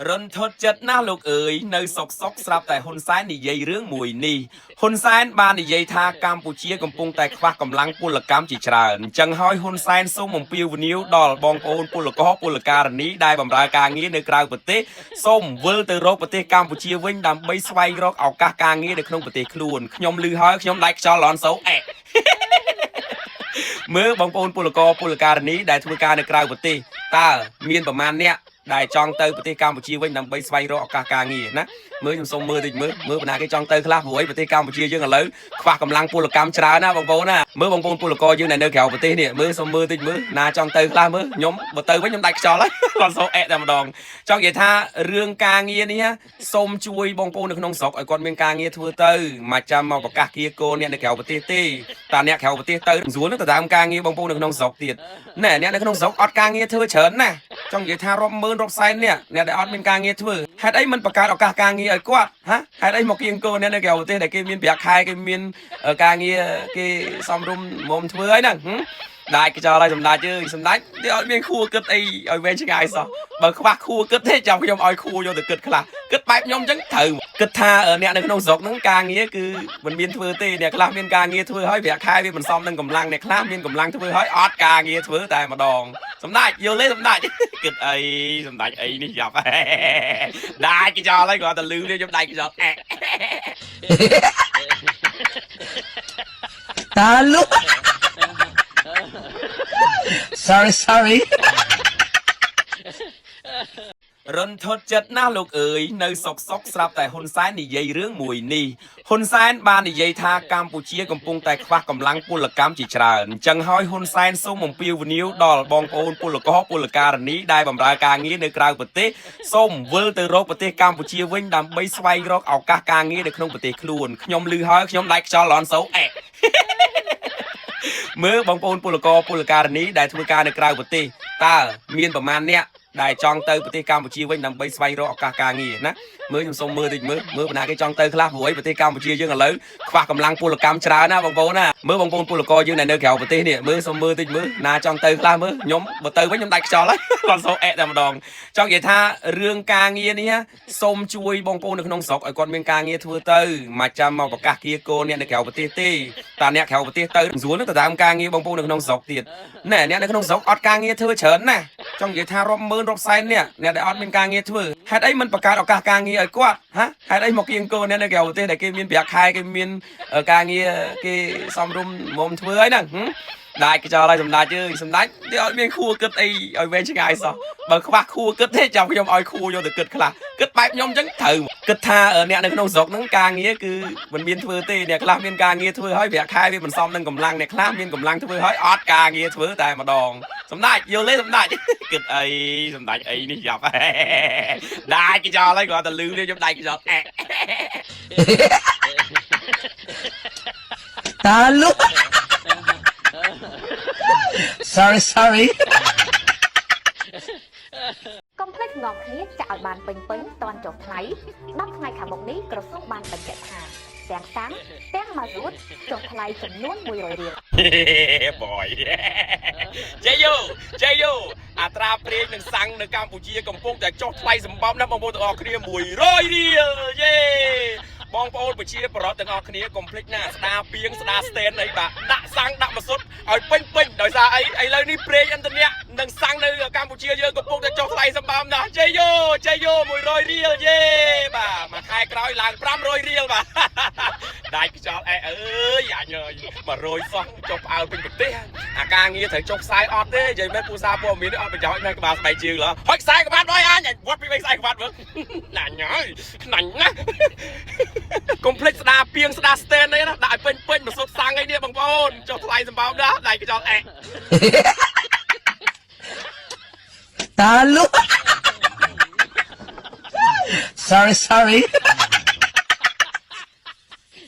រន្ធត់ចិត្តណាស់លោកអើយនៅសុកស្រាប់តែហ៊ុនសែននិយាយរឿងមួយនេះហ៊ុនសែនបាននិយាយថាកម្ពុជាកំពុងតែខ្វះកម្លាំងពលកម្មជាច្រើនអញ្ចឹងហើយហ៊ុនសែនសូមអំពាវនាវដល់បងប្អូនពលករពលការិនីដែលបម្រើការងារនៅក្រៅប្រទេសសូមវិលទៅរកប្រទេសកម្ពុជាវិញដើម្បីស្វែងរកឱកាសការងារនៅក្នុងប្រទេសខ្លួនខ្ញុំឮហើយខ្ញុំដាច់ខ្យល់ឡនសូអេមើលបងប្អូនពលករពលការិនីដែលធ្វើការនៅក្រៅប្រទេសតើមានប្រមាណអ្នកដែលចង់ទៅប្រទេសកម្ពុជាវិញដើម្បីស្វែងរកឱកាសការងារណាមើលខ្ញុំសូមមើលតិចមើលបណ្ណាគេចង់ទៅខ្លះព្រោះប្រទេសកម្ពុជាយើងឥឡូវខ្វះកម្លាំងពលកម្មច្រើនណាបងប្អូនណាមើលបងប្អូនពលករយើងដែលនៅក្រៅប្រទេសនេះមើលសូមមើលតិចមើលណាចង់ទៅខ្លះមើលខ្ញុំបើទៅវិញខ្ញុំដាច់ខ្យល់ហើយឡនសូអេតែម្ដងចង់និយាយថារឿងការងារនេះសូមជួយបងប្អូននៅក្នុងស្រុកឲ្យគាត់មានការងារធ្វើទៅមិនចាំមកប្រកាសគៀកូនអ្នកនៅក្រៅប្រទេសទេតាអ្នកក្រៅប្រទេសទៅស្រួលនឹងទៅតាមការងារបងប្អូននៅក្នុងស្រុកទៀតណែអ្នកនៅក្នុងស្រុកអត់ការងារធ្វើច្រើនណាស់ចង់និយាយថារាប់ម៉ឺនរាប់សែនអ្នកដែលអត់មានការងារធ្វើហេតុអីមិនបង្កើតឱកាសការងារឲ្យគាត់ហេតុអីមកគៀងកូនអ្នកនៅក្រៅប្រទេសដែលគេមានប្រាក់ខែគេមានការងារគេសំរុំមុំធ្វើហើយហ្នឹងដាច់ខ្យល់ហើយសម្ដេចអើយសម្ដេចវាអត់មានខួរគិតអីឲ្យវែងឆ្ងាយសោះបើខ្វះខួរគិតទេចាំខ្ញុំឲ្យខួរយកទៅគិតខ្លះគិតបែបខ្ញុំអញ្ចឹងត្រូវគិតថាអ្នកនៅក្នុងស្រុកហ្នឹងការងារគឺមិនមានធ្វើទេអ្នកខ្លះមានការងារធ្វើហើយប្រាក់ខែវាមិនសមនឹងកម្លាំងអ្នកខ្លះមានកម្លាំងធ្វើហើយអត់ការងារធ្វើតែម្ដងសម្ដេចយល់ទេសម្ដេចគិតអីសម្ដេចអីនេះយ៉ាប់ដាច់ខ្យល់ហើយគាត់ទៅលឺនេះខ្ញុំដាច់ខ្យល់តាលុsorry រន្ធត់ចិត្តណាស់លោកអើយនៅសុកស្រាប់តែហ៊ុនសែននិយាយរឿងមួយនេះហ៊ុនសែនបាននិយាយថាកម្ពុជាកំពុងតែខ្វះកម្លាំងពលកម្មជាច្រើនអញ្ចឹងហើយហ៊ុនសែនសូមអំពាវនាវដល់បងប្អូនពលករពលការិនីដែលបម្រើការងារនៅក្រៅប្រទេសសូមវិលទៅរកប្រទេសកម្ពុជាវិញដើម្បីស្វែងរកឱកាសការងារនៅក្នុងប្រទេសខ្លួនខ្ញុំឮហើយខ្ញុំដាច់ខ្យល់ឡនសូអេមើលបងប្អូនពលករពលការិនីដែលធ្វើការនៅក្រៅប្រទេសតើមានប្រមាណអ្នកដែលចង់ទៅប្រទេសកម្ពុជាវិញដើម្បីស្វែងរកឱកាសការងារណាមើលខ្ញុំសូមមើលតិចមើលបណ្ណាគេចង់ទៅខ្លះព្រោះប្រទេសកម្ពុជាយើងឥឡូវខ្វះកម្លាំងពលកម្មច្រើនណាបងប្អូនណាមើលបងប្អូនពលករយើងដែលនៅក្រៅប្រទេសនេះមើលសូមមើលតិចមើលណាចង់ទៅខ្លះមើលខ្ញុំបើទៅវិញខ្ញុំដាច់ខ្យល់ហើយឡនសូអេតែម្ដងចង់និយាយថារឿងការងារនេះសូមជួយបងប្អូននៅក្នុងស្រុកឲ្យគាត់មានការងារធ្វើទៅមិនចាំមកប្រកាសគៀកូនអ្នកនៅក្រៅប្រទេសទេតាអ្នកក្រៅប្រទេសទៅស្រួលនឹងទៅតាមការងារបងប្អូននៅក្នុងស្រុកទៀតណែអ្នកនៅក្នុងស្រុកអត់ការងារធ្វើច្រើនណាស់ចង់និយាយថារាប់ម៉ឺនរាប់សែនអ្នកដែលអត់មានការងារធ្វើហេតុអីមិនបង្កើតឱកាសការងារឲ្យគាត់ហេតុអីមកគៀងកូនអ្នកនៅក្រៅប្រទេសដែលគេមានប្រាក់ខែគេមានការងារគេសំរុំមុំធ្វើហើយហ្នឹងដាច់ខ្យល់ហើយសម្ដេចអើយសម្ដេចវាអត់មានខួរគិតអីឲ្យវែងឆ្ងាយសោះបើខ្វះខួរគិតទេចាំខ្ញុំឲ្យខួរយកទៅគិតខ្លះគិតបែបខ្ញុំអញ្ចឹងត្រូវគិតថាអ្នកនៅក្នុងស្រុកហ្នឹងការងារគឺមិនមានធ្វើទេអ្នកខ្លះមានការងារធ្វើហើយប្រាក់ខែវាមិនសមនឹងកម្លាំងអ្នកខ្លះមានកម្លាំងធ្វើហើយអត់ការងារធ្វើតែម្ដងសម្ដេចយល់ទេសម្ដេចគិតអីសម្ដេចអីនេះយ៉ាប់ដាច់ខ្យល់ហើយគាត់ទៅលឺនេះខ្ញុំដាច់ខ្យល់តាលុsorry កុំភ្លេចងំគ្នាចាក់ឲ្យបានពេញតន់ចុះថ្លៃ10ថ្ងៃខាងមុខនេះក្រសួងបានបញ្ជាក់ថាទាំងតាំងទាំងម៉ាស៊ូតចុះថ្លៃចំនួន100រៀលboy ជ័យយូអត្រាប្រេងនឹងសាំងនៅកម្ពុជាកំពុងតែចុះថ្លៃសម្បំណាស់បងប្អូនទាំងអស់គ្នា100រៀលយេបងប្អូនប្រជាពលរដ្ឋទាំងអស់គ្នាកុំភ្លេចណាស្ដាពីងស្ដាស្ទែនអីបាទដាក់សាំងដាក់ម៉ាស៊ូតឲ្យពេញដោយសារអីឥឡូវនេះប្រេងឥន្ធនៈនឹងសាំងនៅកម្ពុជាយើងកំពុងតែចុះថ្លៃសម្បំណាស់ជ័យយូ100រៀលយេបាទមួយខែក្រោយឡើង500រៀលបាទដាច់ខ្យល់អេអើយអញអើយ100សោះចុះផ្អើលពេញប្រទេសអាការងារត្រូវចុះផ្សាយអត់ទេនិយាយមែនពូសាព័ត៌មានអត់ប្រយោជន៍ណាស់ក្បាលស្បែកជើងឡើយហុចខ្សែក្បាត់ហើយអញវត្តពីខ្សែក្បាត់មើលណាញ៉ើយខ្នាញ់ណាស់កុំភ្លេចស្ដាពីងស្ដាស្ទែនអីណាដាក់ឲ្យពេញមកសុទ្ធសាំងអីនេះបងប្អូនចុះថ្លៃសម្បើមណាដៃខ្យល់អេតាលុsorry